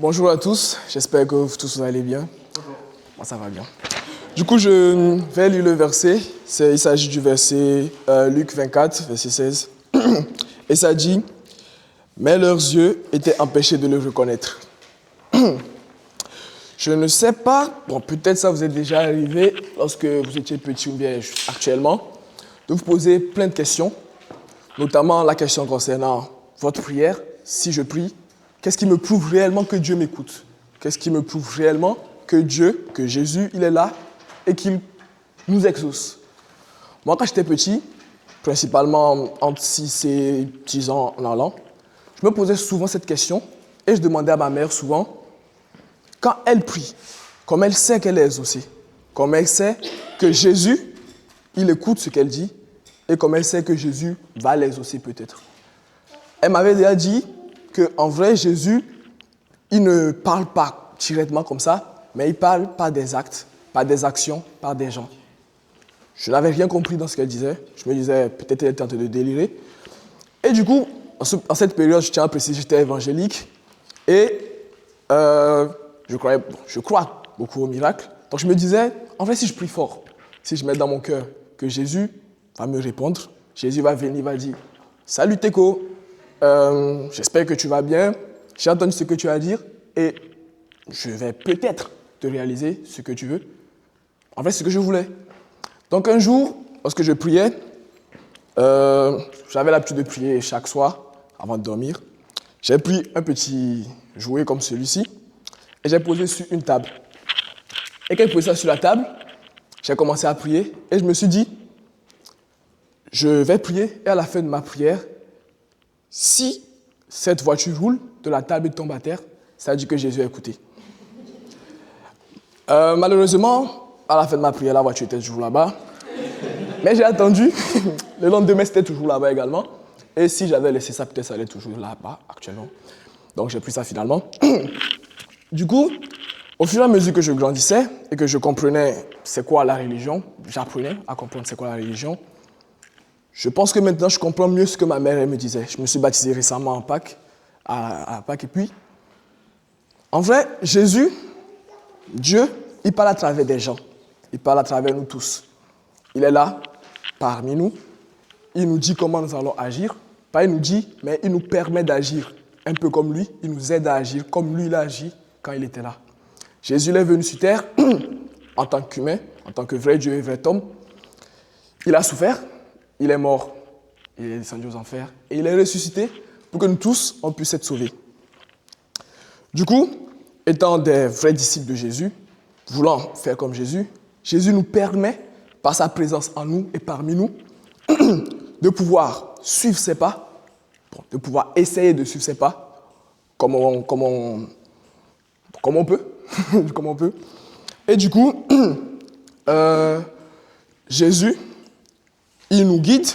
Bonjour à tous, j'espère que vous tous allez bien. Moi, ça va bien. Du coup, je vais lire le verset. Il s'agit du verset Luc 24, verset 16. Et ça dit, « Mais leurs yeux étaient empêchés de le reconnaître. » Je ne sais pas, bon, peut-être ça vous est déjà arrivé lorsque vous étiez petit ou bien actuellement, de vous poser plein de questions, notamment la question concernant votre prière. Si je prie, qu'est-ce qui me prouve réellement que Dieu m'écoute? Qu'est-ce qui me prouve réellement que Dieu, que Jésus, il est là et qu'il nous exauce? Moi, quand j'étais petit, principalement entre 6 et 10 ans en allant, je me posais souvent cette question et je demandais à ma mère souvent, quand elle prie, comme elle sait qu'elle est exaucée, comme elle sait que Jésus, il écoute ce qu'elle dit et comme elle sait que Jésus va l'exaucer peut-être. Elle m'avait déjà dit qu'en vrai, Jésus, il ne parle pas directement comme ça, mais il parle par des actes, par des actions, par des gens. Je n'avais rien compris dans ce qu'elle disait. Je me disais, peut-être elle était en train de délirer. Et du coup, en cette période, je tiens à préciser, j'étais évangélique et je crois beaucoup au miracle. Donc je me disais, en fait, si je prie fort, si je mets dans mon cœur que Jésus va me répondre, Jésus va venir, va dire, « Salut Teko, j'espère que tu vas bien, j'ai entendu ce que tu as à dire et je vais peut-être te réaliser ce que tu veux. » En fait, c'est ce que je voulais. Donc un jour, lorsque je priais, j'avais l'habitude de prier chaque soir avant de dormir. J'ai pris un petit jouet comme celui-ci et j'ai posé sur une table. Et quand j'ai posé ça sur la table, j'ai commencé à prier et je me suis dit, je vais prier et à la fin de ma prière, si cette voiture roule de la table et tombe à terre, ça veut dire que Jésus a écouté. Malheureusement, à la fin de ma prière, la voiture était toujours là-bas. Mais j'ai attendu. Le lendemain, c'était toujours là-bas également. Et si j'avais laissé ça, peut-être ça allait toujours là-bas actuellement. Donc j'ai pris ça finalement. Du coup, au fur et à mesure que je grandissais et que je comprenais c'est quoi la religion, j'apprenais à comprendre c'est quoi la religion, je pense que maintenant je comprends mieux ce que ma mère elle me disait. Je me suis baptisé récemment en Pâques, à Pâques et puis, en vrai, Jésus, Dieu, il parle à travers des gens. Il parle à travers nous tous. Il est là, parmi nous. Il nous dit comment nous allons agir. Pas il nous dit, mais il nous permet d'agir un peu comme lui. Il nous aide à agir comme lui, il a agi quand il était là. Jésus il est venu sur terre en tant qu'humain, en tant que vrai Dieu et vrai homme. Il a souffert, il est mort, il est descendu aux enfers et il est ressuscité pour que nous tous, on puisse être sauvés. Du coup, étant des vrais disciples de Jésus, voulant faire comme Jésus, Jésus nous permet, par sa présence en nous et parmi nous, de pouvoir suivre ses pas, de pouvoir essayer de suivre ses pas, comme on peut. Comme on peut. Et du coup, Jésus, il nous guide.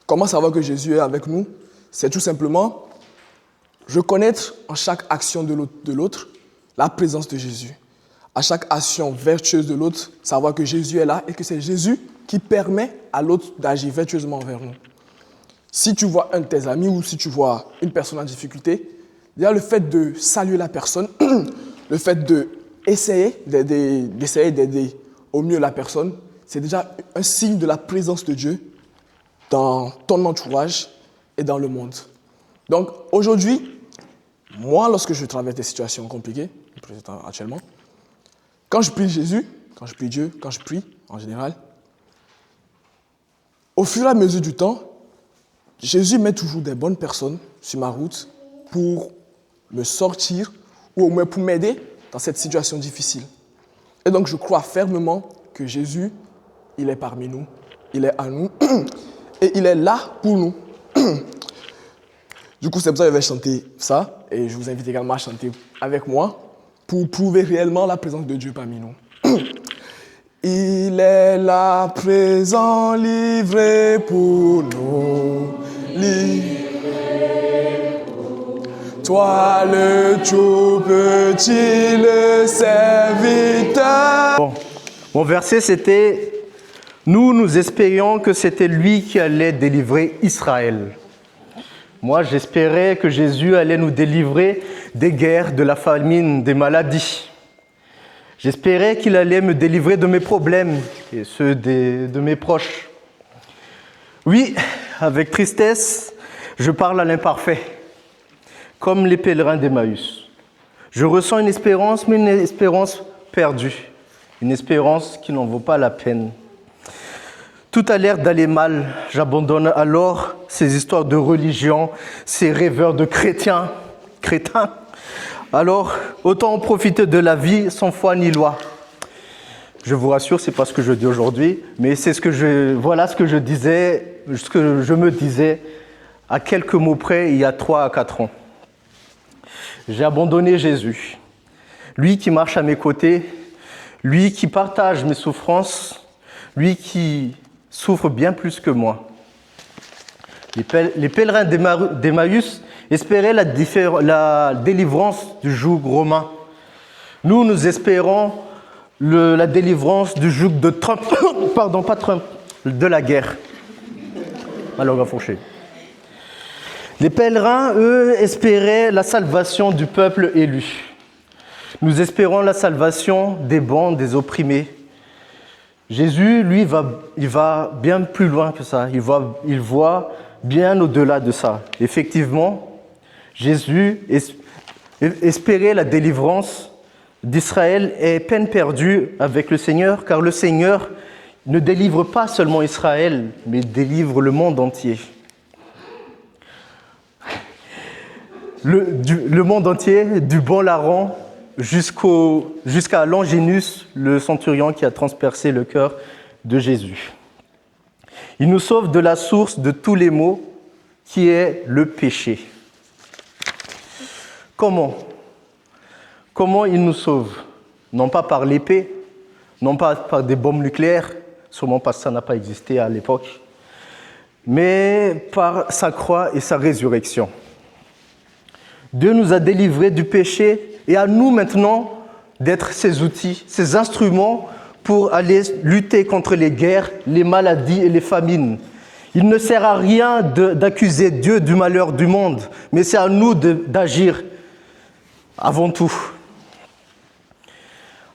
Comment savoir que Jésus est avec nous? C'est tout simplement reconnaître en chaque action de l'autre la présence de Jésus. À chaque action vertueuse de l'autre, savoir que Jésus est là et que c'est Jésus qui permet à l'autre d'agir vertueusement envers nous. Si tu vois un de tes amis ou si tu vois une personne en difficulté, déjà le fait de saluer la personne, le fait d'essayer d'aider au mieux la personne, c'est déjà un signe de la présence de Dieu dans ton entourage et dans le monde. Donc aujourd'hui, moi, lorsque je traverse des situations compliquées, actuellement, quand je prie Jésus, quand je prie Dieu, quand je prie en général, au fur et à mesure du temps, Jésus met toujours des bonnes personnes sur ma route pour me sortir ou au moins pour m'aider dans cette situation difficile. Et donc je crois fermement que Jésus, il est parmi nous, il est à nous et il est là pour nous. Du coup, c'est pour ça que je vais chanter ça et je vous invite également à chanter avec moi pour prouver réellement la présence de Dieu parmi nous. Il est là, présent, livré pour nous, livré pour nous. Toi le tout petit, le serviteur. Bon, mon verset c'était « Nous espérions que c'était lui qui allait délivrer Israël. » Moi, j'espérais que Jésus allait nous délivrer des guerres, de la famine, des maladies. J'espérais qu'il allait me délivrer de mes problèmes et ceux de mes proches. Oui, avec tristesse, je parle à l'imparfait, comme les pèlerins d'Emmaüs. Je ressens une espérance, mais une espérance perdue, une espérance qui n'en vaut pas la peine. Tout a l'air d'aller mal. J'abandonne alors ces histoires de religion, ces rêveurs de crétins. Alors, autant en profiter de la vie sans foi ni loi. Je vous rassure, c'est pas ce que je dis aujourd'hui, mais voilà ce que je me disais à quelques mots près il y a 3 à 4 ans. J'ai abandonné Jésus, lui qui marche à mes côtés, lui qui partage mes souffrances, lui qui souffre bien plus que moi. Les pèlerins d'Emmaüs espéraient la délivrance du joug romain. Nous espérons la délivrance du joug de Trump, pardon, pas Trump, de la guerre. Ma langue a fourché. Les pèlerins, eux, espéraient la salvation du peuple élu. Nous espérons la salvation des bons, des opprimés. Jésus, lui, il va bien plus loin que ça. Il voit bien au-delà de ça. Effectivement, Jésus espérait la délivrance d'Israël est peine perdue avec le Seigneur, car le Seigneur ne délivre pas seulement Israël, mais délivre le monde entier. Le monde entier, du bon larron jusqu'à Longínus, le centurion qui a transpercé le cœur de Jésus. Il nous sauve de la source de tous les maux, qui est le péché. Comment il nous sauve? Non pas par l'épée, non pas par des bombes nucléaires, sûrement parce que ça n'a pas existé à l'époque, mais par sa croix et sa résurrection. Dieu nous a délivrés du péché et à nous maintenant d'être ses outils, ses instruments pour aller lutter contre les guerres, les maladies et les famines. Il ne sert à rien d'accuser Dieu du malheur du monde, mais c'est à nous d'agir avant tout.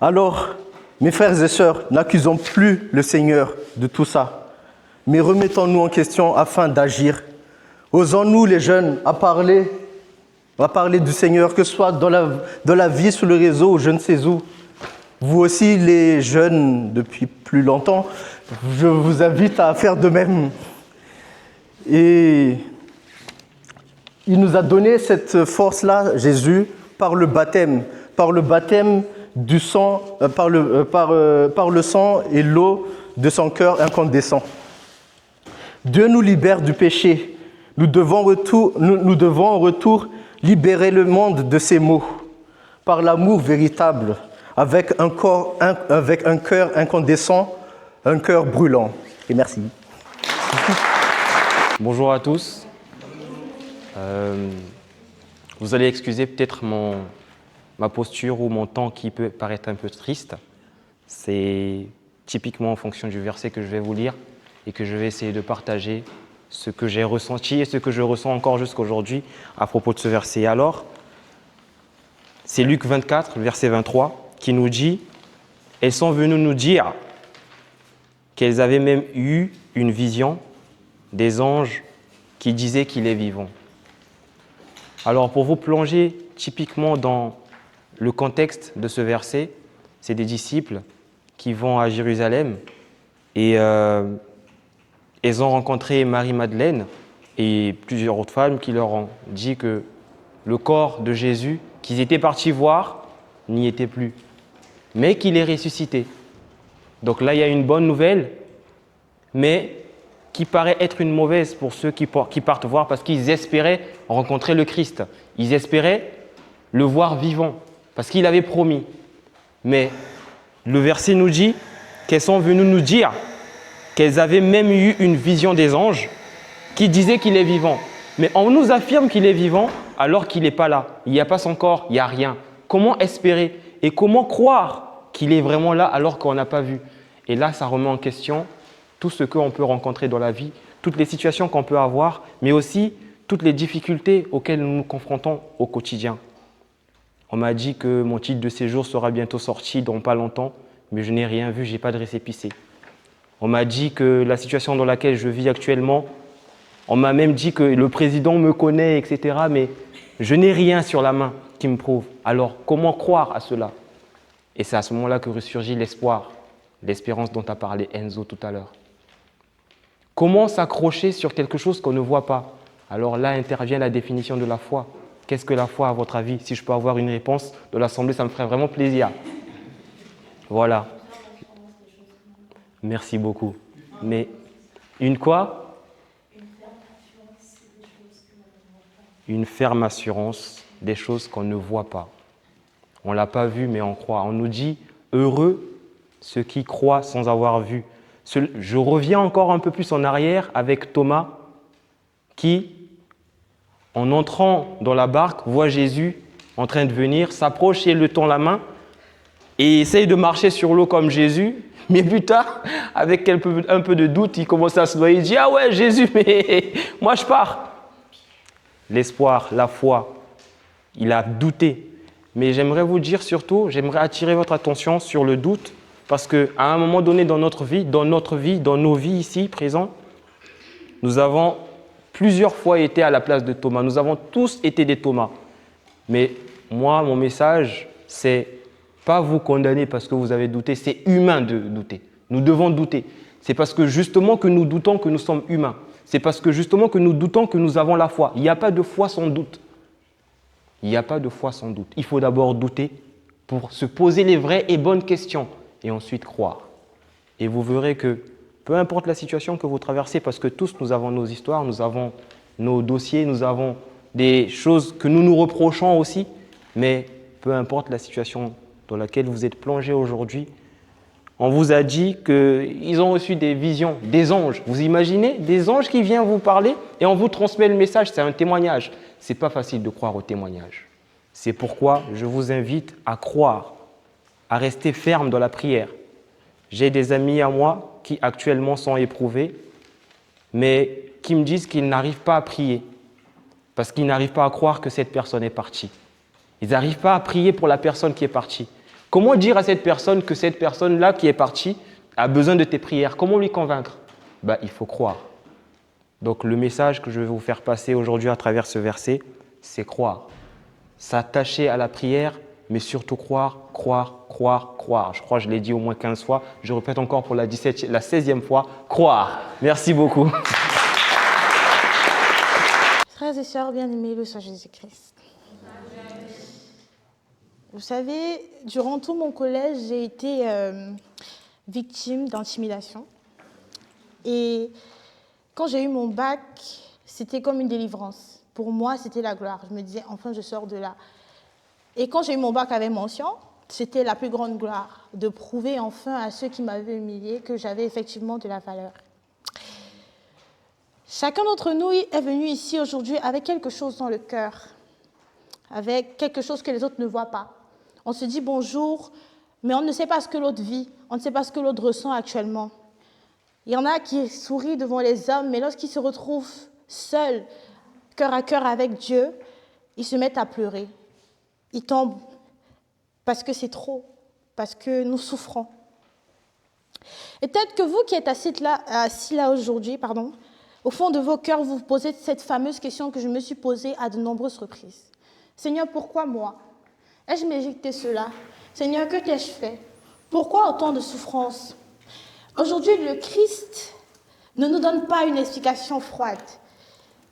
Alors, mes frères et sœurs, n'accusons plus le Seigneur de tout ça, mais remettons-nous en question afin d'agir. Osons-nous, les jeunes, à parler du Seigneur, que ce soit dans la vie, sur le réseau ou je ne sais où. Vous aussi, les jeunes, depuis plus longtemps, je vous invite à faire de même. Et il nous a donné cette force-là, Jésus, par le baptême du sang, par le sang et l'eau de son cœur incandescent. Dieu nous libère du péché. Nous devons en retour libérer le monde de ses maux par l'amour véritable, avec un cœur incandescent, un cœur brûlant. Et merci. Bonjour à tous. Vous allez excuser peut-être ma posture ou mon temps qui peut paraître un peu triste. C'est typiquement en fonction du verset que je vais vous lire et que je vais essayer de partager ce que j'ai ressenti et ce que je ressens encore jusqu'aujourd'hui à propos de ce verset. Alors, c'est Luc 24, verset 23, qui nous dit « Elles sont venues nous dire qu'elles avaient même eu une vision des anges qui disaient qu'il est vivant. » Alors, pour vous plonger typiquement dans le contexte de ce verset, c'est des disciples qui vont à Jérusalem et ils ont rencontré Marie-Madeleine et plusieurs autres femmes qui leur ont dit que le corps de Jésus qu'ils étaient partis voir n'y était plus, mais qu'il est ressuscité. Donc là, il y a une bonne nouvelle, mais qui paraît être une mauvaise pour ceux qui partent voir parce qu'ils espéraient rencontrer le Christ. Ils espéraient le voir vivant parce qu'il avait promis. Mais le verset nous dit qu'elles sont venues nous dire qu'elles avaient même eu une vision des anges qui disaient qu'il est vivant. Mais on nous affirme qu'il est vivant alors qu'il n'est pas là. Il n'y a pas son corps, il n'y a rien. Comment espérer et comment croire qu'il est vraiment là alors qu'on n'a pas vu? Et là, ça remet en question tout ce qu'on peut rencontrer dans la vie, toutes les situations qu'on peut avoir, mais aussi toutes les difficultés auxquelles nous nous confrontons au quotidien. On m'a dit que mon titre de séjour sera bientôt sorti dans pas longtemps, mais je n'ai rien vu, je n'ai pas de récépissé. On m'a dit que la situation dans laquelle je vis actuellement, on m'a même dit que le président me connaît, etc. Mais je n'ai rien sur la main qui me prouve. Alors, comment croire à cela? Et c'est à ce moment-là que ressurgit l'espoir, l'espérance dont a parlé Enzo tout à l'heure. Comment s'accrocher sur quelque chose qu'on ne voit pas? Alors là intervient la définition de la foi. Qu'est-ce que la foi à votre avis? Si je peux avoir une réponse de l'Assemblée, ça me ferait vraiment plaisir. Voilà. Merci beaucoup. Mais une quoi? Une ferme assurance des choses qu'on ne voit pas. On ne l'a pas vu, mais on croit. On nous dit « heureux ceux qui croient sans avoir vu ». Je reviens encore un peu plus en arrière avec Thomas qui, en entrant dans la barque, voit Jésus en train de venir, s'approche et le tend la main et essaye de marcher sur l'eau comme Jésus. Mais plus tard, avec un peu de doute, il commence à se noyer. Il dit « Ah ouais, Jésus, mais moi je pars ». L'espoir, la foi, il a douté. Mais j'aimerais vous dire surtout, j'aimerais attirer votre attention sur le doute parce qu'à un moment donné dans notre vie, dans nos vies ici, présents, nous avons plusieurs fois été à la place de Thomas. Nous avons tous été des Thomas. Mais moi, mon message, c'est pas vous condamner parce que vous avez douté. C'est humain de douter. Nous devons douter. C'est parce que justement que nous doutons que nous sommes humains. C'est parce que justement que nous doutons que nous avons la foi. Il n'y a pas de foi sans doute. Il n'y a pas de foi sans doute. Il faut d'abord douter pour se poser les vraies et bonnes questions et ensuite croire. Et vous verrez que peu importe la situation que vous traversez, parce que tous nous avons nos histoires, nous avons nos dossiers, nous avons des choses que nous nous reprochons aussi, mais peu importe la situation dans laquelle vous êtes plongé aujourd'hui, on vous a dit qu'ils ont reçu des visions, des anges. Vous imaginez des anges qui viennent vous parler et on vous transmet le message, c'est un témoignage. Ce n'est pas facile de croire au témoignage. C'est pourquoi je vous invite à croire, à rester ferme dans la prière. J'ai des amis à moi qui actuellement sont éprouvés, mais qui me disent qu'ils n'arrivent pas à prier parce qu'ils n'arrivent pas à croire que cette personne est partie. Ils n'arrivent pas à prier pour la personne qui est partie. Comment dire à cette personne que cette personne-là qui est partie a besoin de tes prières? Comment lui convaincre? Il faut croire. Donc le message que je vais vous faire passer aujourd'hui à travers ce verset, c'est croire. S'attacher à la prière, mais surtout croire, croire, croire, croire. Je crois que je l'ai dit au moins 15 fois. Je répète encore pour la 16e fois, croire. Merci beaucoup. Frères et sœurs bien-aimés, le Seigneur Jésus-Christ. Vous savez, durant tout mon collège, j'ai été victime d'intimidation. Et quand j'ai eu mon bac, c'était comme une délivrance. Pour moi, c'était la gloire. Je me disais, enfin, je sors de là. Et quand j'ai eu mon bac avec mention, c'était la plus grande gloire, de prouver enfin à ceux qui m'avaient humilié que j'avais effectivement de la valeur. Chacun d'entre nous est venu ici aujourd'hui avec quelque chose dans le cœur, avec quelque chose que les autres ne voient pas. On se dit bonjour, mais on ne sait pas ce que l'autre vit, on ne sait pas ce que l'autre ressent actuellement. Il y en a qui sourient devant les hommes, mais lorsqu'ils se retrouvent seuls, cœur à cœur avec Dieu, ils se mettent à pleurer. Ils tombent parce que c'est trop, parce que nous souffrons. Et peut-être que vous qui êtes assis là aujourd'hui, au fond de vos cœurs, vous vous posez cette fameuse question que je me suis posée à de nombreuses reprises. Seigneur, pourquoi moi? Ai-je mérité cela? Seigneur, que t'ai-je fait? Pourquoi autant de souffrance? Aujourd'hui, le Christ ne nous donne pas une explication froide.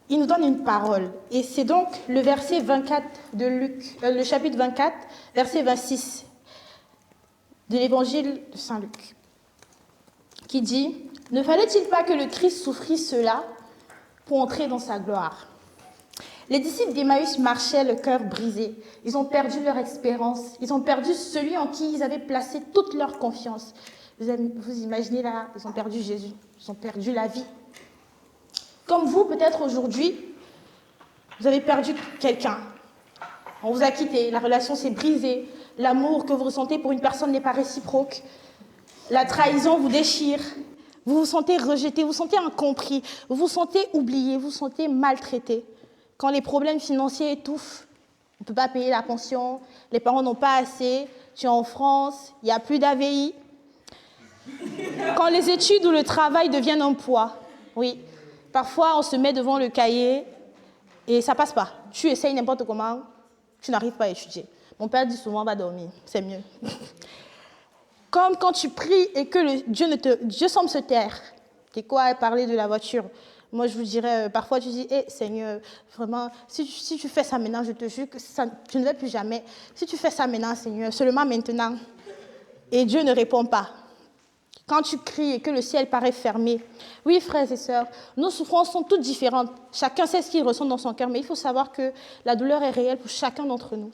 Il nous donne une parole. Et c'est donc le verset 24 de Luc, le chapitre 24, verset 26 de l'évangile de Saint Luc, qui dit « Ne fallait-il pas que le Christ souffrisse cela pour entrer dans sa gloire ?» Les disciples d'Emmaüs marchaient le cœur brisé. Ils ont perdu leur espérance. Ils ont perdu celui en qui ils avaient placé toute leur confiance. Vous imaginez là, ils ont perdu Jésus. Ils ont perdu la vie. Comme vous, peut-être aujourd'hui, vous avez perdu quelqu'un. On vous a quitté, la relation s'est brisée. L'amour que vous ressentez pour une personne n'est pas réciproque. La trahison vous déchire. Vous vous sentez rejeté, vous vous sentez incompris. Vous vous sentez oublié, vous vous sentez maltraité. quand les problèmes financiers étouffent, on ne peut pas payer la pension, les parents n'ont pas assez, tu es en France, il n'y a plus d'AVI. Quand les études ou le travail deviennent un poids, oui, parfois on se met devant le cahier et ça ne passe pas. Tu essayes n'importe comment, tu n'arrives pas à étudier. Mon père dit souvent, va dormir, c'est mieux. Comme quand tu pries et que Dieu semble se taire. C'est quoi parler de la voiture? Moi, je vous dirais, parfois, tu dis, hey, Seigneur, vraiment, si tu fais ça maintenant, je te jure que je ne vais plus jamais. Si tu fais ça maintenant, Seigneur, seulement maintenant. Et Dieu ne répond pas. Quand tu cries et que le ciel paraît fermé. Oui, frères et sœurs, nos souffrances sont toutes différentes. Chacun sait ce qu'il ressent dans son cœur, mais il faut savoir que la douleur est réelle pour chacun d'entre nous.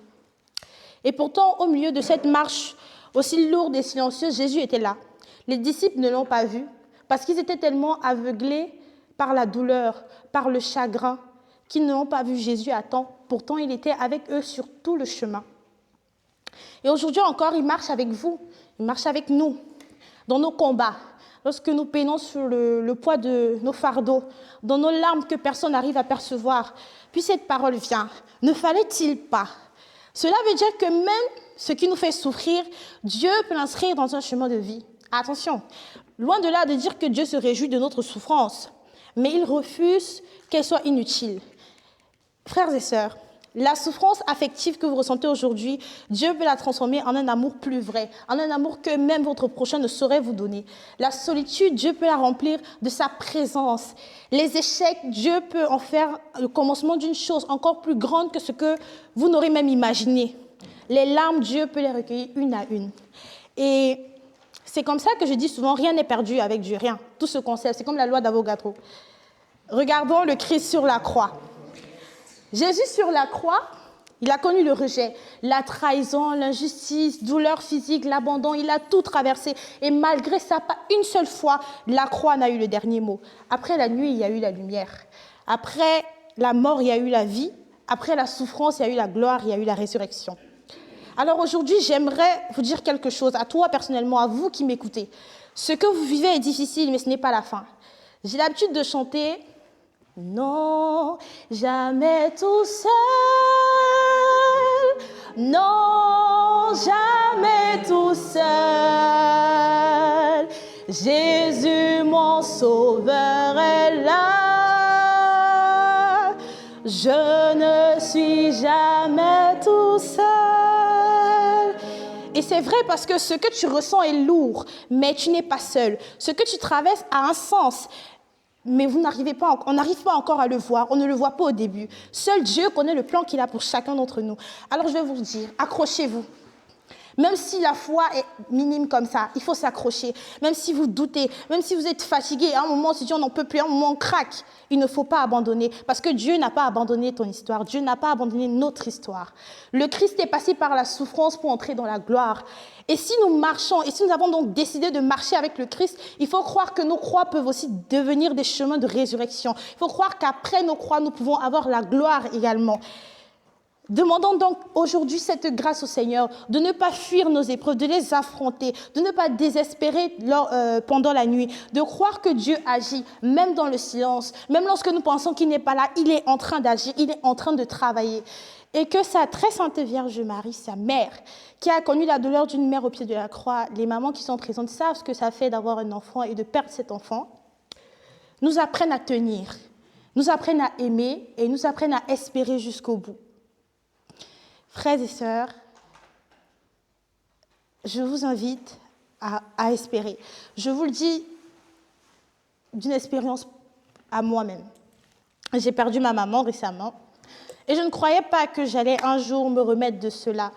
Et pourtant, au milieu de cette marche aussi lourde et silencieuse, Jésus était là. Les disciples ne l'ont pas vu parce qu'ils étaient tellement aveuglés par la douleur, par le chagrin, qu'ils n'ont pas vu Jésus à temps. Pourtant, il était avec eux sur tout le chemin. Et aujourd'hui encore, il marche avec vous, il marche avec nous, dans nos combats, lorsque nous peinons sur le poids de nos fardeaux, dans nos larmes que personne n'arrive à percevoir. Puis cette parole vient. Ne fallait-il pas? Cela veut dire que même ce qui nous fait souffrir, Dieu peut l'inscrire dans un chemin de vie. Attention, loin de là de dire que Dieu se réjouit de notre souffrance, mais il refuse qu'elle soit inutile. Frères et sœurs, la souffrance affective que vous ressentez aujourd'hui, Dieu peut la transformer en un amour plus vrai, en un amour que même votre prochain ne saurait vous donner. La solitude, Dieu peut la remplir de sa présence. Les échecs, Dieu peut en faire le commencement d'une chose encore plus grande que ce que vous n'aurez même imaginé. Les larmes, Dieu peut les recueillir une à une. Et c'est comme ça que je dis souvent, rien n'est perdu avec Dieu, rien. Tout se conserve, c'est comme la loi d'Avogadro. Regardons le Christ sur la croix. Jésus sur la croix, il a connu le rejet, la trahison, l'injustice, douleur physique, l'abandon, il a tout traversé. Et malgré ça, pas une seule fois, la croix n'a eu le dernier mot. Après la nuit, il y a eu la lumière. Après la mort, il y a eu la vie. Après la souffrance, il y a eu la gloire, il y a eu la résurrection. Alors aujourd'hui, j'aimerais vous dire quelque chose, à toi personnellement, à vous qui m'écoutez. Ce que vous vivez est difficile, mais ce n'est pas la fin. J'ai l'habitude de chanter... Non, jamais tout seul. Non, jamais tout seul. Jésus, mon sauveur, est là. Je ne suis jamais tout seul. Et c'est vrai parce que ce que tu ressens est lourd, mais tu n'es pas seul. Ce que tu traverses a un sens. Mais on n'arrive pas encore à le voir, on ne le voit pas au début. Seul Dieu connaît le plan qu'il a pour chacun d'entre nous. Alors je vais vous le dire, accrochez-vous. Même si la foi est minime comme ça, il faut s'accrocher. Même si vous doutez, même si vous êtes fatigué, à un moment on se dit on n'en peut plus, à un moment on craque. Il ne faut pas abandonner parce que Dieu n'a pas abandonné ton histoire. Dieu n'a pas abandonné notre histoire. Le Christ est passé par la souffrance pour entrer dans la gloire. Et si nous marchons, et si nous avons donc décidé de marcher avec le Christ, il faut croire que nos croix peuvent aussi devenir des chemins de résurrection. Il faut croire qu'après nos croix, nous pouvons avoir la gloire également. Demandons donc aujourd'hui cette grâce au Seigneur de ne pas fuir nos épreuves, de les affronter, de ne pas désespérer pendant la nuit, de croire que Dieu agit même dans le silence, même lorsque nous pensons qu'il n'est pas là, il est en train d'agir, il est en train de travailler. Et que sa très sainte Vierge Marie, sa mère, qui a connu la douleur d'une mère au pied de la croix, les mamans qui sont présentes savent ce que ça fait d'avoir un enfant et de perdre cet enfant, nous apprennent à tenir, nous apprennent à aimer et nous apprennent à espérer jusqu'au bout. Frères et sœurs, je vous invite à espérer. Je vous le dis d'une expérience à moi-même. J'ai perdu ma maman récemment et je ne croyais pas que j'allais un jour me remettre de cela.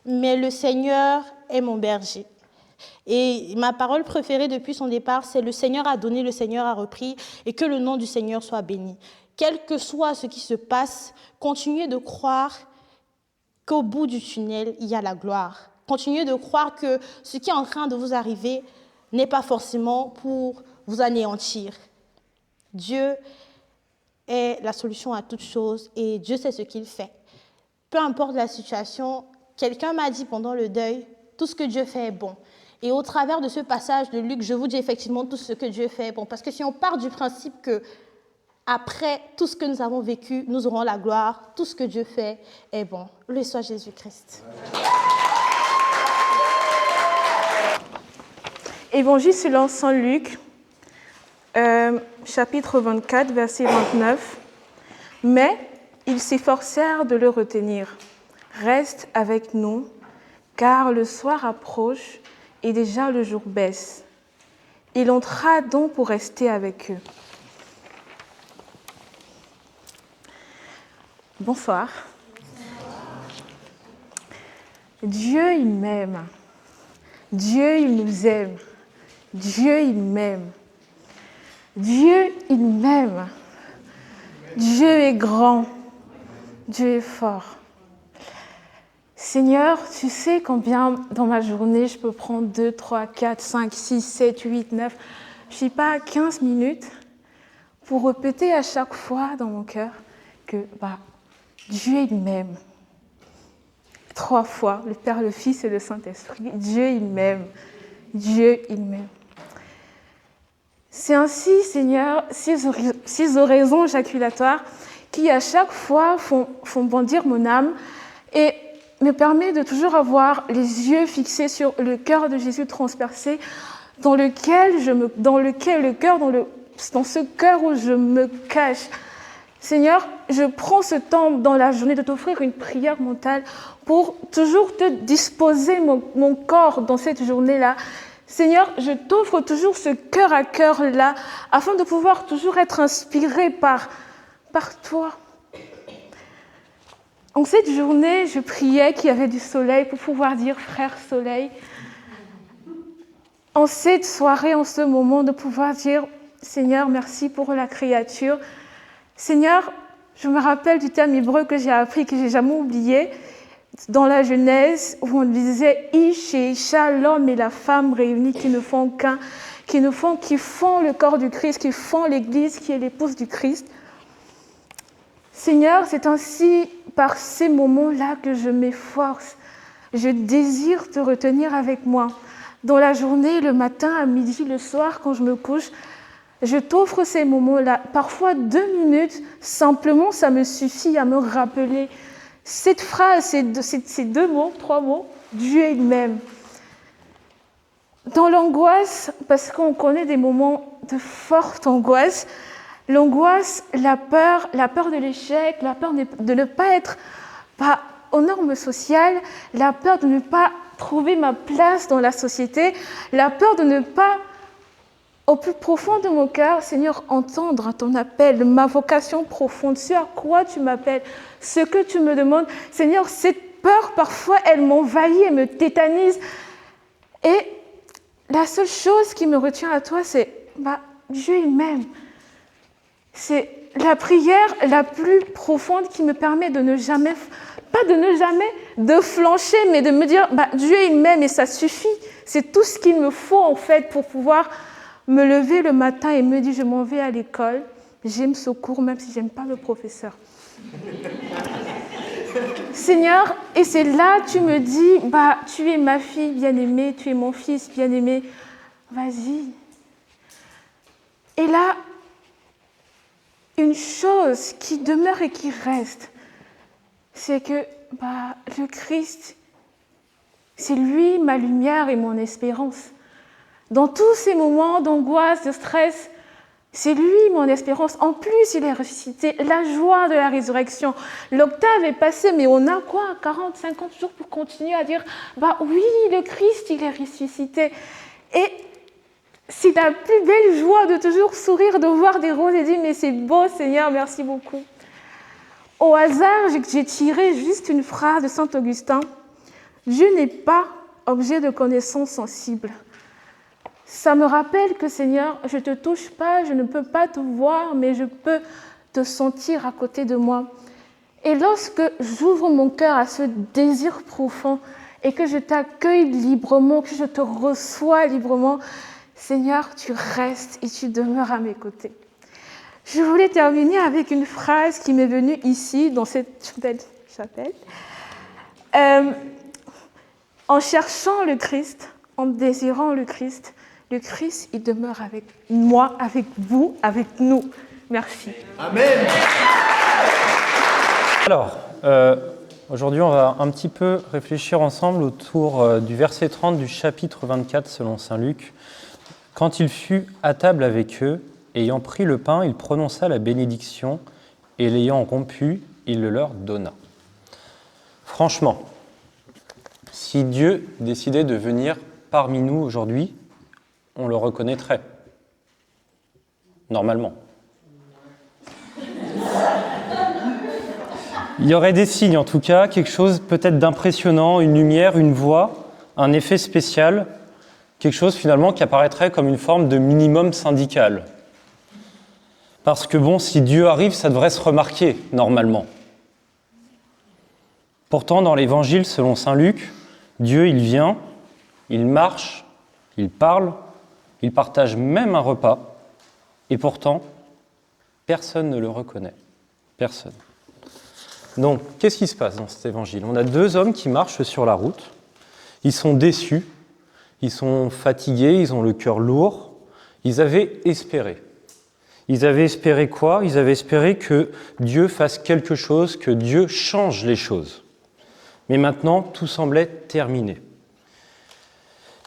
Mais le Seigneur est mon berger. Et ma parole préférée depuis son départ, c'est « Le Seigneur a donné, le Seigneur a repris et que le nom du Seigneur soit béni ». Quel que soit ce qui se passe, continuez de croire qu'au bout du tunnel, il y a la gloire. Continuez de croire que ce qui est en train de vous arriver n'est pas forcément pour vous anéantir. Dieu est la solution à toute chose et Dieu sait ce qu'il fait. Peu importe la situation, quelqu'un m'a dit pendant le deuil, tout ce que Dieu fait est bon. Et au travers de ce passage de Luc, je vous dis effectivement tout ce que Dieu fait est bon. Parce que si on part du principe que après tout ce que nous avons vécu, nous aurons la gloire. Tout ce que Dieu fait est bon. Loué soit Jésus-Christ. Évangile selon saint Luc, chapitre 24, verset 29. Mais ils s'efforcèrent de le retenir. Reste avec nous, car le soir approche et déjà le jour baisse. Il entra donc pour rester avec eux. Bonsoir. Dieu, il m'aime. Dieu, il nous aime. Dieu, il m'aime. Dieu, il m'aime. Dieu est grand. Dieu est fort. Seigneur, tu sais combien dans ma journée je peux prendre 2, 3, 4, 5, 6, 7, 8, 9, je ne sais pas, 15 minutes pour répéter à chaque fois dans mon cœur que Dieu, il m'aime. 3 fois, le Père, le Fils et le Saint-Esprit. Dieu, il m'aime. Dieu, il m'aime. C'est ainsi, Seigneur, ces oraisons éjaculatoires qui, à chaque fois, font bondir mon âme et me permet de toujours avoir les yeux fixés sur le cœur de Jésus transpercé, dans ce cœur où je me cache. Seigneur, je prends ce temps dans la journée de t'offrir une prière mentale pour toujours te disposer mon corps dans cette journée-là. Seigneur, je t'offre toujours ce cœur à cœur-là afin de pouvoir toujours être inspiré par toi. En cette journée, je priais qu'il y avait du soleil pour pouvoir dire « Frère soleil ». En cette soirée, en ce moment, de pouvoir dire « Seigneur, merci pour la créature ». Seigneur, je me rappelle du terme hébreu que j'ai appris, que je n'ai jamais oublié, dans la Genèse, où on disait « Ish et Isha », l'homme et la femme réunis qui ne font qu'un, qui font le corps du Christ, qui font l'Église, qui est l'épouse du Christ. Seigneur, c'est ainsi, par ces moments-là, que je m'efforce. Je désire te retenir avec moi. Dans la journée, le matin, à midi, le soir, quand je me couche, je t'offre ces moments-là. Parfois, 2 minutes, simplement, ça me suffit à me rappeler cette phrase, ces 2 mots, 3 mots, Dieu il m'aime. Dans l'angoisse, parce qu'on connaît des moments de forte angoisse, l'angoisse, la peur de l'échec, la peur de ne pas être aux normes sociales, la peur de ne pas trouver ma place dans la société, la peur de ne pas, au plus profond de mon cœur, Seigneur, entendre ton appel, ma vocation profonde, ce à quoi tu m'appelles, ce que tu me demandes. Seigneur, cette peur, parfois, elle m'envahit et me tétanise. Et la seule chose qui me retient à toi, c'est Dieu, il m'aime. C'est la prière la plus profonde qui me permet de ne jamais, de flancher, mais de me dire, Dieu, il m'aime et ça suffit. C'est tout ce qu'il me faut, en fait, pour pouvoir me lever le matin et me dire, je m'en vais à l'école, j'aime ce cours, même si je n'aime pas le professeur. Seigneur, et c'est là tu me dis, tu es ma fille bien-aimée, tu es mon fils bien-aimé, vas-y. Et là, une chose qui demeure et qui reste, c'est que le Christ, c'est lui ma lumière et mon espérance. Dans tous ces moments d'angoisse, de stress, c'est lui mon espérance. En plus, il est ressuscité. La joie de la résurrection. L'octave est passée, mais on a quoi 40, 50 jours pour continuer à dire oui, le Christ, il est ressuscité. Et c'est la plus belle joie de toujours sourire, de voir des roses et dire mais c'est beau, Seigneur, merci beaucoup. Au hasard, j'ai tiré juste une phrase de Saint Augustin. Dieu n'est pas objet de connaissance sensible. Ça me rappelle que, Seigneur, je ne te touche pas, je ne peux pas te voir, mais je peux te sentir à côté de moi. Et lorsque j'ouvre mon cœur à ce désir profond et que je t'accueille librement, que je te reçois librement, Seigneur, tu restes et tu demeures à mes côtés. Je voulais terminer avec une phrase qui m'est venue ici, dans cette belle chapelle. En cherchant le Christ, en désirant le Christ, il demeure avec moi, avec vous, avec nous. Merci. Alors, aujourd'hui, on va un petit peu réfléchir ensemble autour du verset 30 du chapitre 24 selon saint Luc. Quand il fut à table avec eux, ayant pris le pain, il prononça la bénédiction et l'ayant rompu, il le leur donna. Franchement, si Dieu décidait de venir parmi nous aujourd'hui, on le reconnaîtrait. Normalement. Il y aurait des signes, en tout cas, quelque chose peut-être d'impressionnant, une lumière, une voix, un effet spécial, quelque chose finalement qui apparaîtrait comme une forme de minimum syndical. Parce que bon, si Dieu arrive, ça devrait se remarquer, normalement. Pourtant, dans l'Évangile selon saint Luc, Dieu, il vient, il marche, il parle, il partage même un repas, et pourtant, personne ne le reconnaît. Personne. Donc, qu'est-ce qui se passe dans cet évangile ? On a deux hommes qui marchent sur la route. Ils sont déçus, ils sont fatigués, ils ont le cœur lourd. Ils avaient espéré. Ils avaient espéré quoi ? Ils avaient espéré que Dieu fasse quelque chose, que Dieu change les choses. Mais maintenant, tout semblait terminé.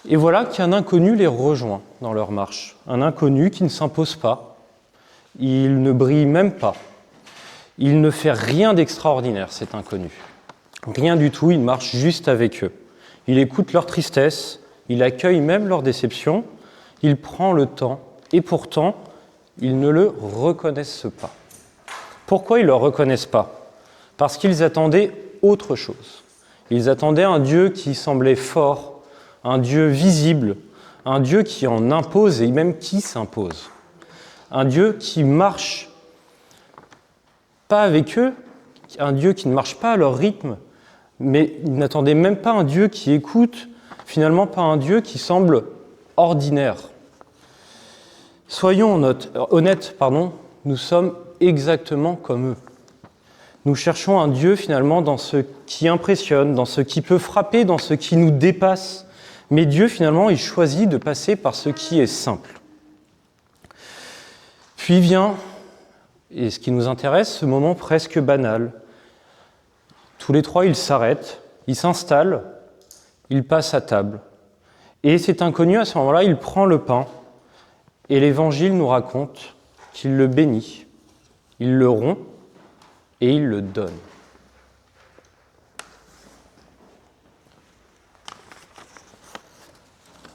Et voilà qu'un inconnu les rejoint dans leur marche. Un inconnu qui ne s'impose pas. Il ne brille même pas. Il ne fait rien d'extraordinaire, cet inconnu. Rien du tout, il marche juste avec eux. Il écoute leur tristesse, il accueille même leur déception, il prend le temps, et pourtant, ils ne le reconnaissent pas. Pourquoi ils ne le reconnaissent pas ? Parce qu'ils attendaient autre chose. Ils attendaient un Dieu qui semblait fort, un Dieu visible, un Dieu qui en impose et même qui s'impose. Un Dieu qui marche pas avec eux, un Dieu qui ne marche pas à leur rythme, mais ils n'attendaient même pas un Dieu qui écoute, finalement pas un Dieu qui semble ordinaire. Soyons honnêtes, nous sommes exactement comme eux. Nous cherchons un Dieu finalement dans ce qui impressionne, dans ce qui peut frapper, dans ce qui nous dépasse. Mais Dieu finalement, il choisit de passer par ce qui est simple. Puis vient, et ce qui nous intéresse, ce moment presque banal. Tous les trois, ils s'arrêtent, ils s'installent, ils passent à table. Et cet inconnu, à ce moment-là, il prend le pain, et l'Évangile nous raconte qu'il le bénit, il le rompt, et il le donne.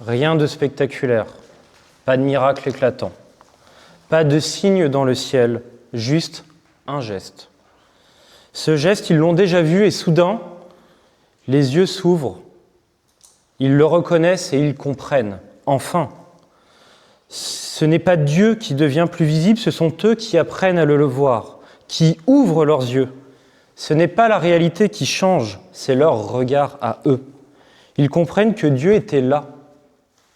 Rien de spectaculaire, pas de miracle éclatant, pas de signe dans le ciel, juste un geste. Ce geste, ils l'ont déjà vu et soudain, les yeux s'ouvrent, ils le reconnaissent et ils comprennent, enfin. Ce n'est pas Dieu qui devient plus visible, ce sont eux qui apprennent à le voir, qui ouvrent leurs yeux. Ce n'est pas la réalité qui change, c'est leur regard à eux. Ils comprennent que Dieu était là,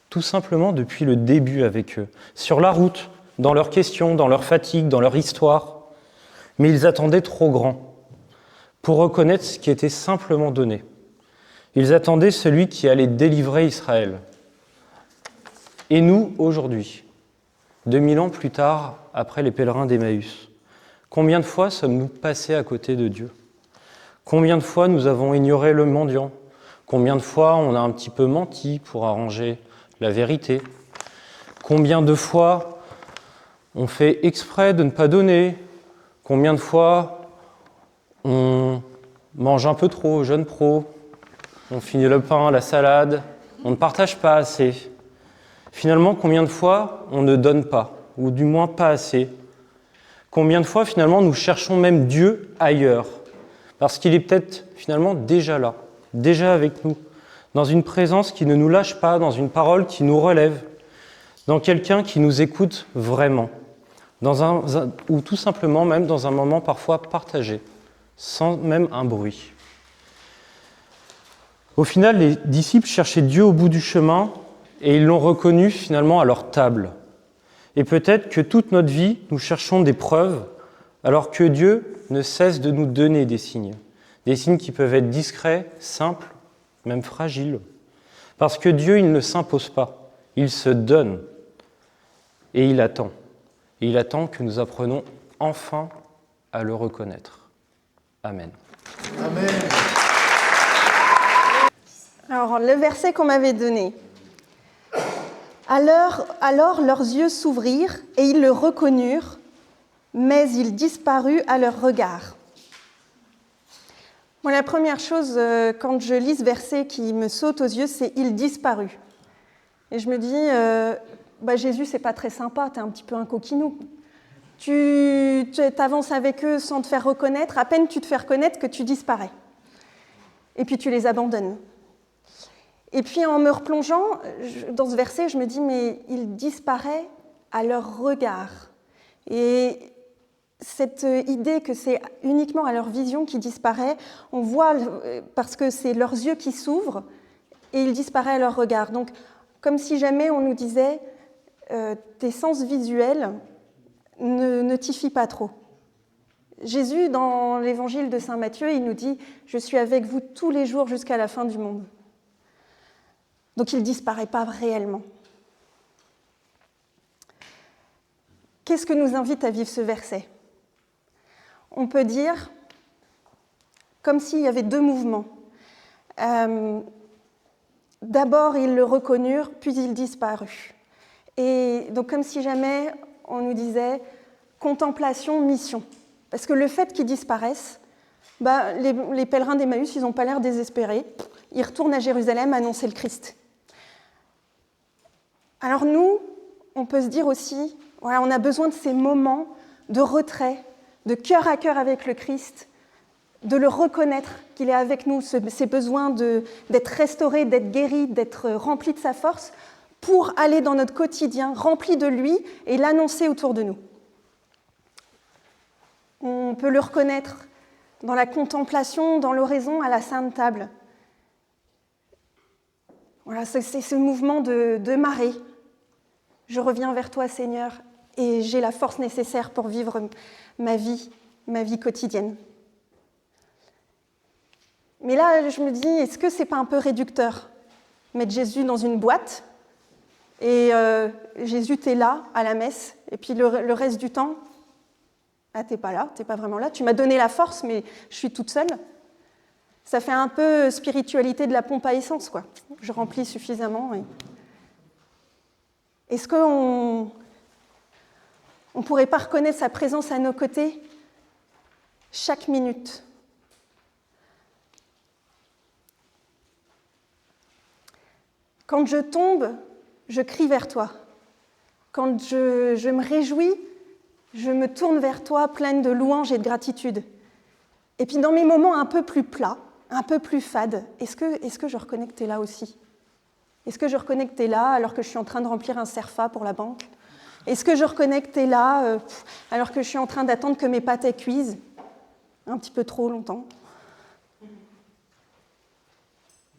tout simplement depuis le début avec eux, sur la route, dans leurs questions, dans leur fatigue, dans leur histoire. Mais ils attendaient trop grand pour reconnaître ce qui était simplement donné. Ils attendaient celui qui allait délivrer Israël. Et nous, aujourd'hui, 2000 ans plus tard, après les pèlerins d'Emmaüs, combien de fois sommes-nous passés à côté de Dieu ? Combien de fois nous avons ignoré le mendiant ? Combien de fois on a un petit peu menti pour arranger la vérité ? Combien de fois on fait exprès de ne pas donner ? Combien de fois on mange un peu trop, jeûne pro ? On finit le pain, la salade, on ne partage pas assez. Finalement, combien de fois on ne donne pas, ou du moins pas assez ? Combien de fois, finalement, nous cherchons même Dieu ailleurs, parce qu'il est peut-être, finalement, déjà là, déjà avec nous, dans une présence qui ne nous lâche pas, dans une parole qui nous relève, dans quelqu'un qui nous écoute vraiment, ou tout simplement même dans un moment parfois partagé, sans même un bruit. Au final, les disciples cherchaient Dieu au bout du chemin, et ils l'ont reconnu finalement à leur table. Et peut-être que toute notre vie, nous cherchons des preuves, alors que Dieu ne cesse de nous donner des signes qui peuvent être discrets, simples, même fragiles. Parce que Dieu, il ne s'impose pas, il se donne, et il attend. et il attend que nous apprenions enfin à le reconnaître. Amen. Alors, le verset qu'on m'avait donné. Alors leurs yeux s'ouvrirent et ils le reconnurent, mais il disparut à leur regard. Moi, la première chose, quand je lis ce verset qui me saute aux yeux, c'est « il disparut ». Et je me dis, Jésus, c'est pas très sympa, t'es un petit peu un coquinou. Tu t'avances avec eux sans te faire reconnaître, à peine tu te fais reconnaître que tu disparais. Et puis tu les abandonnes. Et puis en me replongeant dans ce verset, je me dis, mais il disparaît à leur regard. Et cette idée que c'est uniquement à leur vision qui disparaît, on voit parce que c'est leurs yeux qui s'ouvrent et il disparaît à leur regard. Donc, comme si jamais on nous disait, tes sens visuels ne t'y fient pas trop. Jésus, dans l'évangile de saint Matthieu, il nous dit « Je suis avec vous tous les jours jusqu'à la fin du monde ». Donc il ne disparaît pas réellement. Qu'est-ce que nous invite à vivre ce verset ? On peut dire, comme s'il y avait deux mouvements. D'abord, ils le reconnurent, puis il disparut. Et donc comme si jamais on nous disait contemplation, mission. Parce que le fait qu'ils disparaissent, les pèlerins d'Emmaüs, ils n'ont pas l'air désespérés. Ils retournent à Jérusalem annoncer le Christ. Alors nous, on peut se dire aussi, voilà, on a besoin de ces moments de retrait, de cœur à cœur avec le Christ, de le reconnaître qu'il est avec nous, ces besoins d'être restauré, d'être guéri, d'être rempli de sa force, pour aller dans notre quotidien rempli de lui et l'annoncer autour de nous. On peut le reconnaître dans la contemplation, dans l'oraison, à la Sainte Table. Voilà, c'est ce mouvement de marée. Je reviens vers toi, Seigneur, et j'ai la force nécessaire pour vivre ma vie quotidienne. Mais là, je me dis, est-ce que c'est pas un peu réducteur ? Mettre Jésus dans une boîte, et Jésus, t'es là, à la messe, et puis le reste du temps, t'es pas là, t'es pas vraiment là. Tu m'as donné la force, mais je suis toute seule. Ça fait un peu spiritualité de la pompe à essence, quoi. Je remplis suffisamment. Est-ce qu'on ne pourrait pas reconnaître sa présence à nos côtés chaque minute ? Quand je tombe, je crie vers toi. Quand je me réjouis, je me tourne vers toi pleine de louanges et de gratitude. Et puis dans mes moments un peu plus plats, un peu plus fades, est-ce que je reconnais que tu es là aussi ? Est-ce que je reconnais que tu es là alors que je suis en train de remplir un CERFA pour la banque ? Est-ce que je reconnais que tu es là alors que je suis en train d'attendre que mes pâtes cuisent un petit peu trop longtemps ?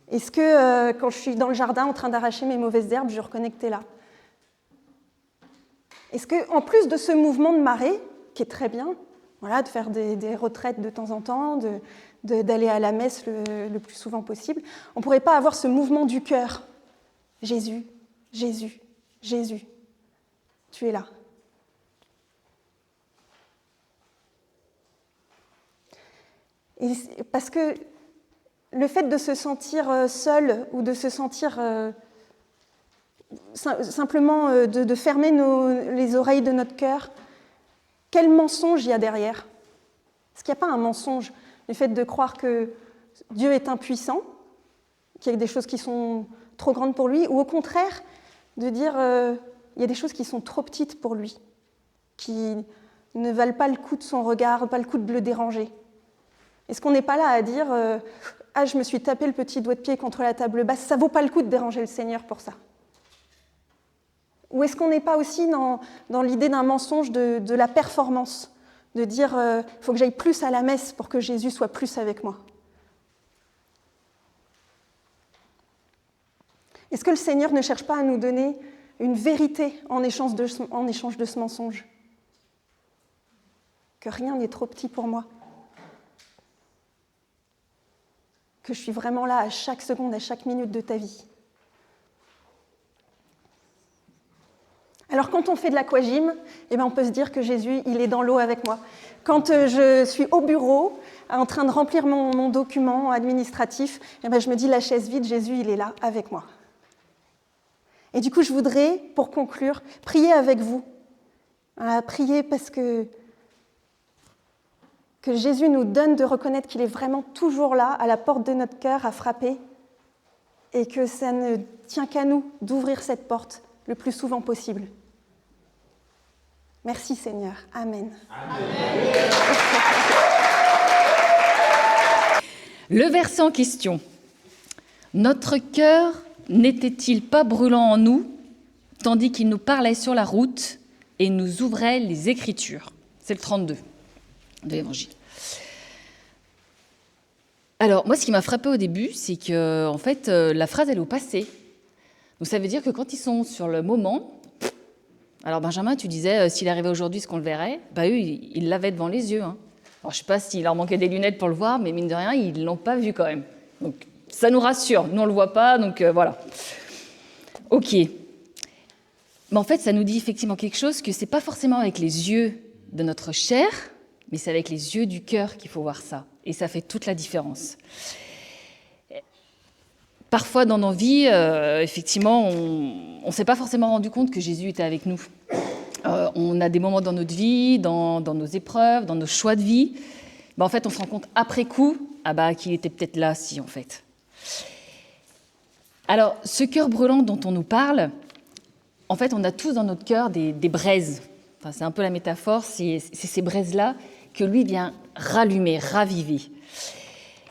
Est-ce que quand je suis dans le jardin en train d'arracher mes mauvaises herbes, je reconnais que tu es là ? Est-ce qu'en plus de ce mouvement de marée, qui est très bien, voilà, de faire des retraites de temps en temps, d'aller à la messe le plus souvent possible, on ne pourrait pas avoir ce mouvement du cœur ? Jésus, Jésus, Jésus, tu es là. Et parce que le fait de se sentir seul ou de se sentir simplement de fermer les oreilles de notre cœur, quel mensonge il y a derrière ? Est-ce qu'il n'y a pas un mensonge, le fait de croire que Dieu est impuissant, qu'il y a des choses qui sont trop grandes pour lui, ou au contraire, de dire il y a des choses qui sont trop petites pour lui, qui ne valent pas le coup de son regard, pas le coup de le déranger. Est-ce qu'on n'est pas là à dire je me suis tapé le petit doigt de pied contre la table basse, ça ne vaut pas le coup de déranger le Seigneur pour ça ? Ou est-ce qu'on n'est pas aussi dans l'idée d'un mensonge de la performance, de dire il faut que j'aille plus à la messe pour que Jésus soit plus avec moi ? Est-ce que le Seigneur ne cherche pas à nous donner une vérité en échange de ce mensonge ? Que rien n'est trop petit pour moi ? Que je suis vraiment là à chaque seconde, à chaque minute de ta vie ? Alors quand on fait de l'aquagym, eh ben, on peut se dire que Jésus, il est dans l'eau avec moi. Quand je suis au bureau, en train de remplir mon document administratif, eh ben, je me dis, la chaise vide, Jésus, il est là avec moi. Et du coup, je voudrais, pour conclure, prier avec vous. Voilà, prier parce que Jésus nous donne de reconnaître qu'il est vraiment toujours là, à la porte de notre cœur, à frapper, et que ça ne tient qu'à nous d'ouvrir cette porte le plus souvent possible. Merci Seigneur. Amen. Le verset en question. Notre cœur n'était-il pas brûlant en nous, tandis qu'il nous parlait sur la route et nous ouvrait les Écritures? C'est le 32 de l'Évangile. Alors, moi, ce qui m'a frappé au début, c'est que, en fait, la phrase, elle est au passé. Donc, ça veut dire que quand ils sont sur le moment... Alors, Benjamin, tu disais, s'il arrivait aujourd'hui, est-ce qu'on le verrait? Bah, eux, ils l'avaient devant les yeux. Hein. Alors, je ne sais pas s'il leur manquait des lunettes pour le voir, mais mine de rien, ils ne l'ont pas vu quand même. Donc, ça nous rassure. Nous, on ne le voit pas, donc voilà. OK. Mais en fait, ça nous dit effectivement quelque chose, que ce n'est pas forcément avec les yeux de notre chair, mais c'est avec les yeux du cœur qu'il faut voir ça. Et ça fait toute la différence. Parfois, dans nos vies, effectivement, on ne s'est pas forcément rendu compte que Jésus était avec nous. On a des moments dans notre vie, dans nos épreuves, dans nos choix de vie. En fait, on se rend compte après coup qu'il était peut-être là, si, en fait. Alors, ce cœur brûlant dont on nous parle, en fait, on a tous dans notre cœur des braises. Enfin, c'est un peu la métaphore, c'est ces braises-là que lui vient rallumer, raviver.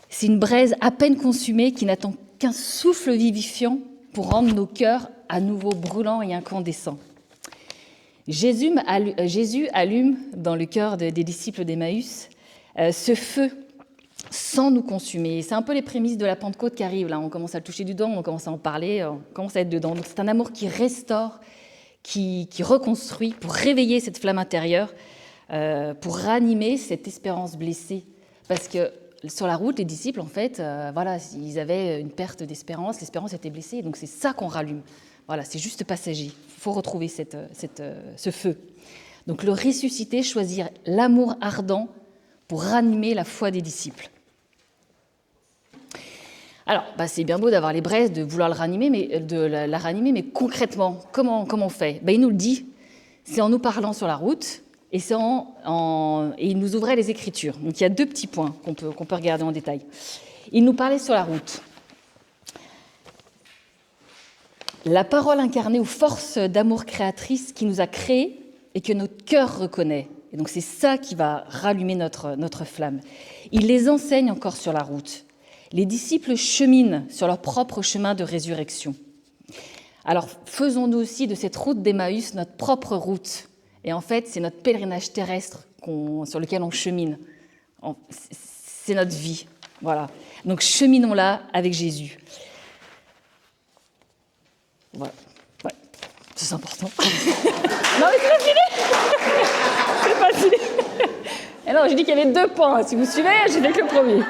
C'est une braise à peine consumée qui n'attend qu'un souffle vivifiant pour rendre nos cœurs à nouveau brûlants et incandescents. Jésus allume dans le cœur des disciples d'Emmaüs ce feu sans nous consumer. C'est un peu les prémices de la Pentecôte qui arrivent. Là. On commence à le toucher du doigt, on commence à en parler, on commence à être dedans. Donc c'est un amour qui restaure, qui reconstruit pour réveiller cette flamme intérieure, pour ranimer cette espérance blessée. Parce que sur la route, les disciples, en fait, ils avaient une perte d'espérance, l'espérance était blessée, donc c'est ça qu'on rallume. Voilà, c'est juste passager. Il faut retrouver ce feu. Donc le ressusciter, choisir l'amour ardent pour ranimer la foi des disciples. Alors, c'est bien beau d'avoir les braises, de vouloir la ranimer, mais concrètement, comment on fait? Il nous le dit, c'est en nous parlant sur la route, et il nous ouvrait les Écritures. Donc il y a deux petits points qu'on peut regarder en détail. Il nous parlait sur la route. La parole incarnée aux forces d'amour créatrice qui nous a créés et que notre cœur reconnaît. Et donc c'est ça qui va rallumer notre flamme. Il les enseigne encore sur la route. Les disciples cheminent sur leur propre chemin de résurrection. Alors faisons-nous aussi de cette route d'Emmaüs notre propre route. Et en fait, c'est notre pèlerinage terrestre sur lequel on chemine. C'est notre vie. Voilà. Donc cheminons-là avec Jésus. Voilà. Ouais. C'est important. Non, mais c'est pas fini. C'est pas fini. Et non, j'ai dit qu'il y avait 2 points. Si vous suivez, j'ai fait que le premier.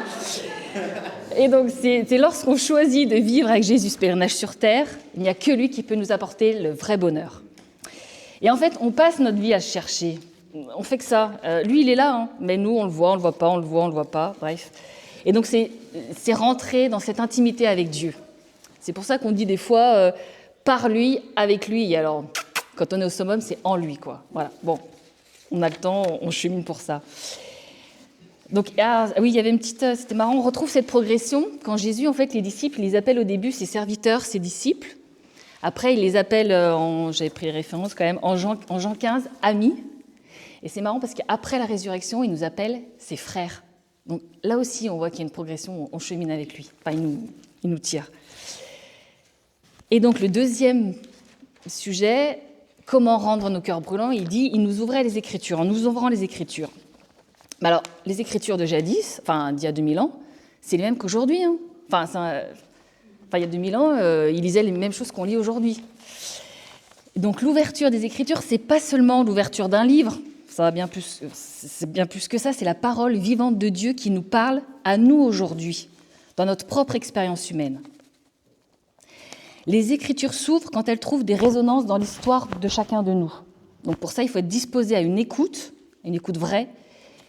Et donc, c'est lorsqu'on choisit de vivre avec Jésus ce pèlerinage sur terre, il n'y a que lui qui peut nous apporter le vrai bonheur. Et en fait, on passe notre vie à le chercher. On fait que ça. Lui, il est là, hein, mais nous, on le voit pas, on le voit pas, bref. Et donc, c'est rentrer dans cette intimité avec Dieu. C'est pour ça qu'on dit des fois, par lui, avec lui. Et alors, quand on est au summum, c'est en lui, quoi. Voilà. Bon, on a le temps, on chemine pour ça. Donc, oui, il y avait une petite... C'était marrant, on retrouve cette progression. Quand Jésus, en fait, les disciples, il les appelle au début ses serviteurs, ses disciples. Après, il les appelle, j'avais pris les références quand même, en Jean 15, amis. Et c'est marrant parce qu'après la résurrection, il nous appelle ses frères. Donc là aussi, on voit qu'il y a une progression, on chemine avec lui. Enfin, il nous tire. Et donc le deuxième sujet, comment rendre nos cœurs brûlants? Il dit, il nous ouvrait les Écritures, en nous ouvrant les Écritures. Alors, les Écritures de jadis, d'il y a 2000 ans, c'est les mêmes qu'aujourd'hui. Hein. Il y a 2000 ans, ils lisaient les mêmes choses qu'on lit aujourd'hui. Donc l'ouverture des Écritures, c'est pas seulement l'ouverture d'un livre, c'est bien plus que ça, c'est la parole vivante de Dieu qui nous parle à nous aujourd'hui, dans notre propre expérience humaine. Les Écritures s'ouvrent quand elles trouvent des résonances dans l'histoire de chacun de nous. Donc pour ça, il faut être disposé à une écoute vraie,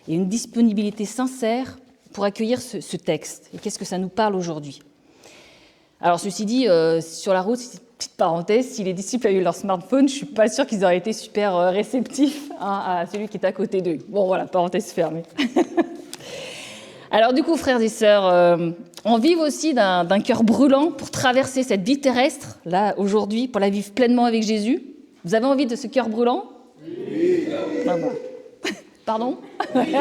et une disponibilité sincère pour accueillir ce texte. Et qu'est-ce que ça nous parle aujourd'hui? Alors ceci dit, sur la route, petite parenthèse, si les disciples avaient eu leur smartphone, je ne suis pas sûre qu'ils auraient été super réceptifs à celui qui est à côté d'eux. Bon voilà, parenthèse fermée. Alors du coup, frères et sœurs, on vive aussi d'un cœur brûlant pour traverser cette vie terrestre, là, aujourd'hui, pour la vivre pleinement avec Jésus. Vous avez envie de ce cœur brûlant? Oui. Ah bon. Pardon? Oui.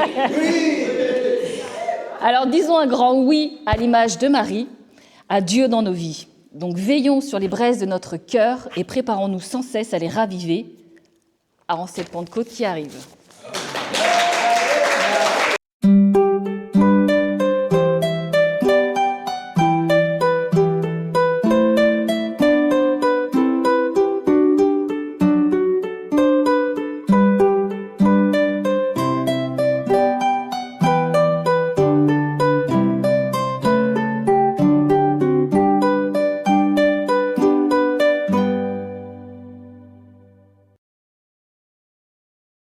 Alors disons un grand oui à l'image de Marie, à Dieu dans nos vies. Donc veillons sur les braises de notre cœur et préparons-nous sans cesse à les raviver en cette Pentecôte qui arrive.